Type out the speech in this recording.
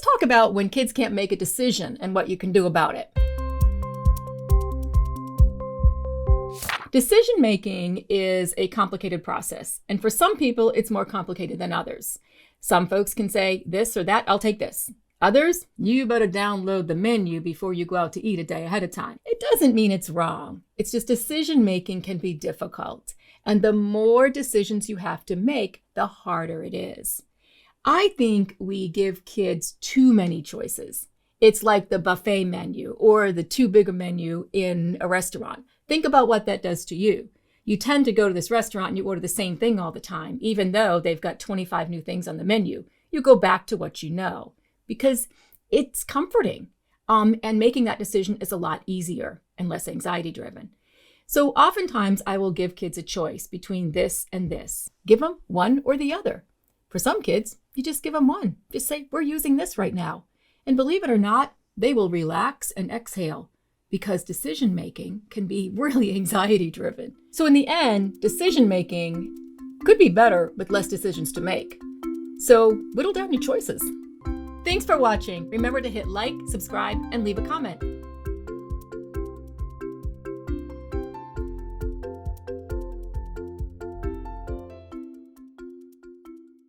let's talk about when kids can't make a decision and what you can do about it. Decision making is a complicated process, and for some people, it's more complicated than others. Some folks can say this or that, I'll take this. Others, you better download the menu before you go out to eat a day ahead of time. It doesn't mean it's wrong. It's just decision making can be difficult, and the more decisions you have to make, the harder it is. I think we give kids too many choices. It's like the buffet menu or the too big a menu in a restaurant. Think about what that does to you. You tend to go to this restaurant and you order the same thing all the time, even though they've got 25 new things on the menu. You go back to what you know because it's comforting. And making that decision is a lot easier and less anxiety driven. So oftentimes I will give kids a choice between this and this. Give them one or the other. For some kids, you just give them one. Just say, we're using this right now. And believe it or not, they will relax and exhale because decision making can be really anxiety driven. So in the end, decision making could be better with less decisions to make. So whittle down your choices. Thanks for watching. Remember to hit like, subscribe, and leave a comment.